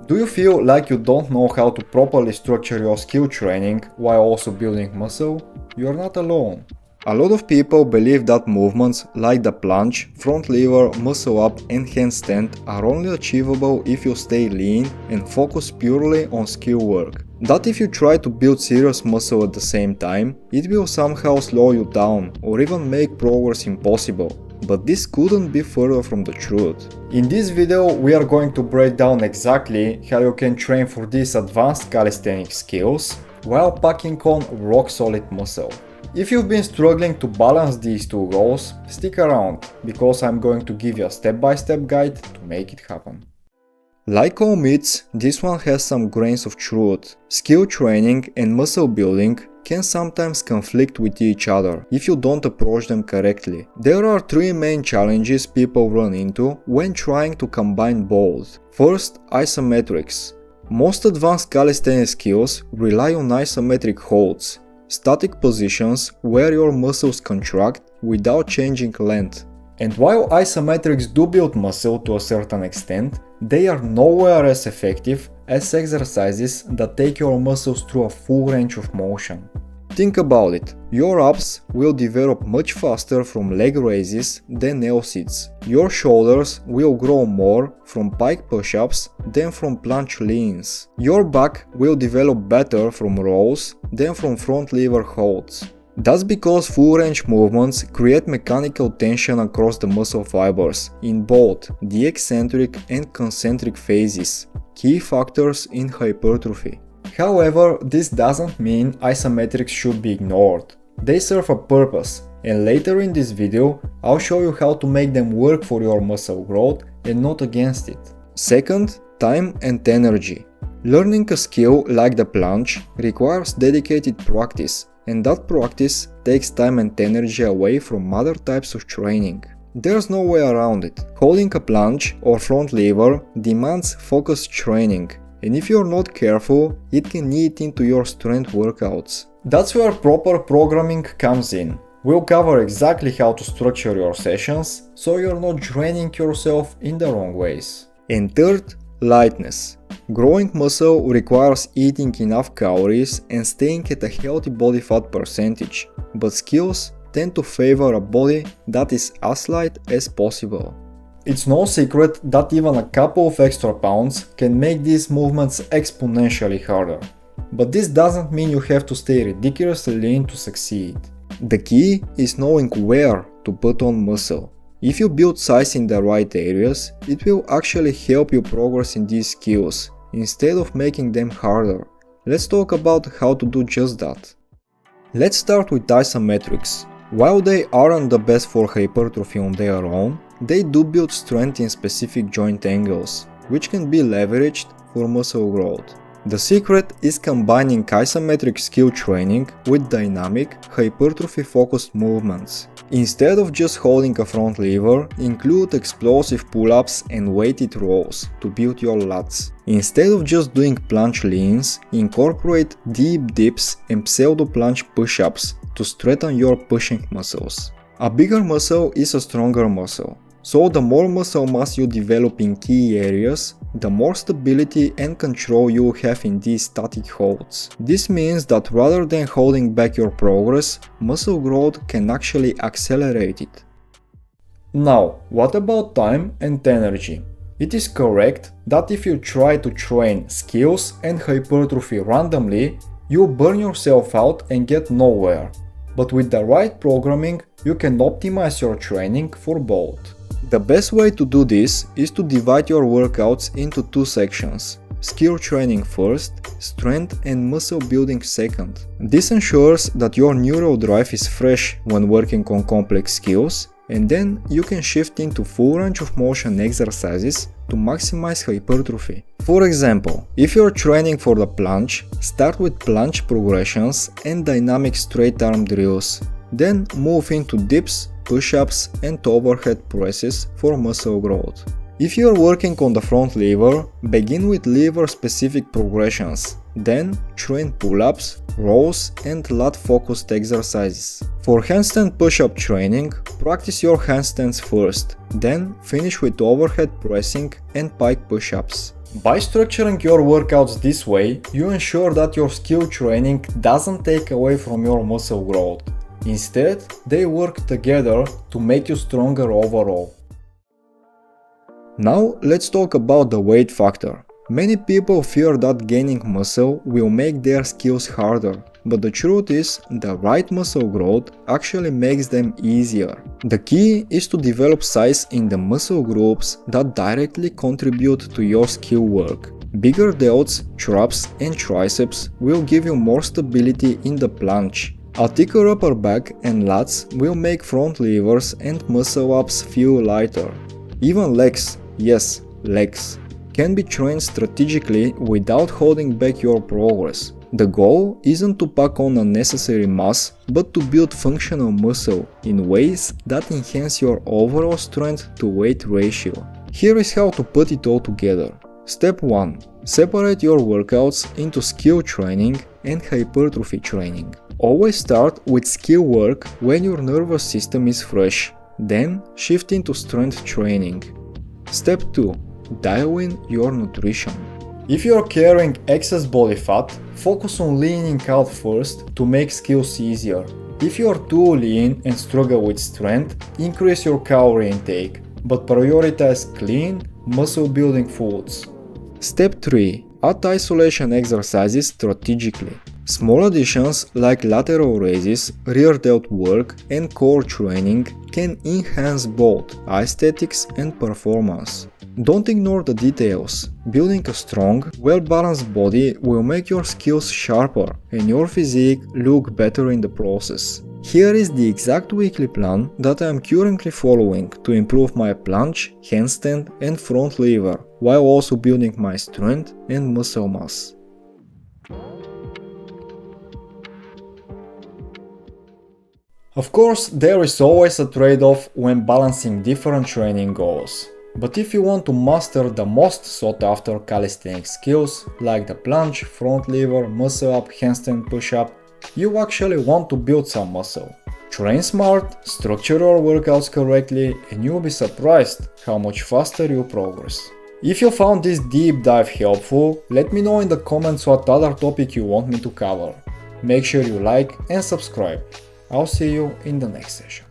Do you feel like you don't know how to properly structure your skill training while also building muscle? You're not alone. A lot of people believe that movements like the planche, front lever, muscle up and handstand are only achievable if you stay lean and focus purely on skill work. That if you try to build serious muscle at the same time, it will somehow slow you down or even make progress impossible. But this couldn't be further from the truth. In this video we are going to break down exactly how you can train for these advanced calisthenic skills while packing on rock solid muscle. If you've been struggling to balance these two goals, stick around, because I'm going to give you a step-by-step guide to make it happen. Like all myths, this one has some grains of truth. Skill training and muscle building can sometimes conflict with each other if you don't approach them correctly. There are three main challenges people run into when trying to combine both. First, isometrics. Most advanced calisthenics skills rely on isometric holds, static positions where your muscles contract without changing length. And while isometrics do build muscle to a certain extent, they are nowhere as effective as exercises that take your muscles through a full range of motion. Think about it, your abs will develop much faster from leg raises than L-sits. Your shoulders will grow more from pike push-ups than from planche leans. Your back will develop better from rows than from front lever holds. That's because full range movements create mechanical tension across the muscle fibers in both the eccentric and concentric phases, key factors in hypertrophy. However, this doesn't mean isometrics should be ignored. They serve a purpose, and later in this video I'll show you how to make them work for your muscle growth and not against it. Second, time and energy. Learning a skill like the planche requires dedicated practice, and that practice takes time and energy away from other types of training. There's no way around it. Holding a planche or front lever demands focused training, and if you're not careful, it can eat into your strength workouts. That's where proper programming comes in. We'll cover exactly how to structure your sessions so you're not draining yourself in the wrong ways. And third, lightness. Growing muscle requires eating enough calories and staying at a healthy body fat percentage, but skills tend to favor a body that is as light as possible. It's no secret that even a couple of extra pounds can make these movements exponentially harder. But this doesn't mean you have to stay ridiculously lean to succeed. The key is knowing where to put on muscle. If you build size in the right areas, it will actually help you progress in these skills, instead of making them harder. Let's talk about how to do just that. Let's start with isometrics. While they aren't the best for hypertrophy on their own, they do build strength in specific joint angles, which can be leveraged for muscle growth. The secret is combining isometric skill training with dynamic, hypertrophy-focused movements. Instead of just holding a front lever, include explosive pull-ups and weighted rows to build your lats. Instead of just doing planche leans, incorporate deep dips and pseudo-planche push-ups to strengthen your pushing muscles. A bigger muscle is a stronger muscle. So the more muscle mass you develop in key areas, the more stability and control you have in these static holds. This means that rather than holding back your progress, muscle growth can actually accelerate it. Now, what about time and energy? It is correct that if you try to train skills and hypertrophy randomly, you burn yourself out and get nowhere. But with the right programming, you can optimize your training for both. The best way to do this is to divide your workouts into two sections. Skill training first, strength and muscle building second. This ensures that your neural drive is fresh when working on complex skills, and then you can shift into full range of motion exercises to maximize hypertrophy. For example, if you're training for the planche, start with planche progressions and dynamic straight arm drills. Then move into dips, push-ups and overhead presses for muscle growth. If you are working on the front lever, begin with lever-specific progressions, then train pull-ups, rows and lat-focused exercises. For handstand push-up training, practice your handstands first, then finish with overhead pressing and pike push-ups. By structuring your workouts this way, you ensure that your skill training doesn't take away from your muscle growth. Instead, they work together to make you stronger overall. Now let's talk about the weight factor. Many people fear that gaining muscle will make their skills harder, but the truth is, the right muscle growth actually makes them easier. The key is to develop size in the muscle groups that directly contribute to your skill work. Bigger delts, traps and triceps will give you more stability in the planche. A thicker upper back and lats will make front levers and muscle ups feel lighter. Even legs, yes, legs, can be trained strategically without holding back your progress. The goal isn't to pack on unnecessary mass, but to build functional muscle in ways that enhance your overall strength to weight ratio. Here is how to put it all together. Step 1. Separate your workouts into skill training and hypertrophy training. Always start with skill work when your nervous system is fresh, then shift into strength training. Step 2. Dial in your nutrition. If you are carrying excess body fat, focus on leaning out first to make skills easier. If you are too lean and struggle with strength, increase your calorie intake, but prioritize clean, muscle building foods. Step 3. Add isolation exercises strategically. Small additions like lateral raises, rear delt work and core training can enhance both aesthetics and performance. Don't ignore the details. Building a strong, well-balanced body will make your skills sharper and your physique look better in the process. Here is the exact weekly plan that I am currently following to improve my planche, handstand and front lever, while also building my strength and muscle mass. Of course, there is always a trade-off when balancing different training goals. But if you want to master the most sought-after calisthenics skills, like the planche, front lever, muscle-up, handstand push-up, you actually want to build some muscle. Train smart, structure your workouts correctly, and you'll be surprised how much faster you progress. If you found this deep dive helpful, let me know in the comments what other topic you want me to cover. Make sure you like and subscribe. I'll see you in the next session.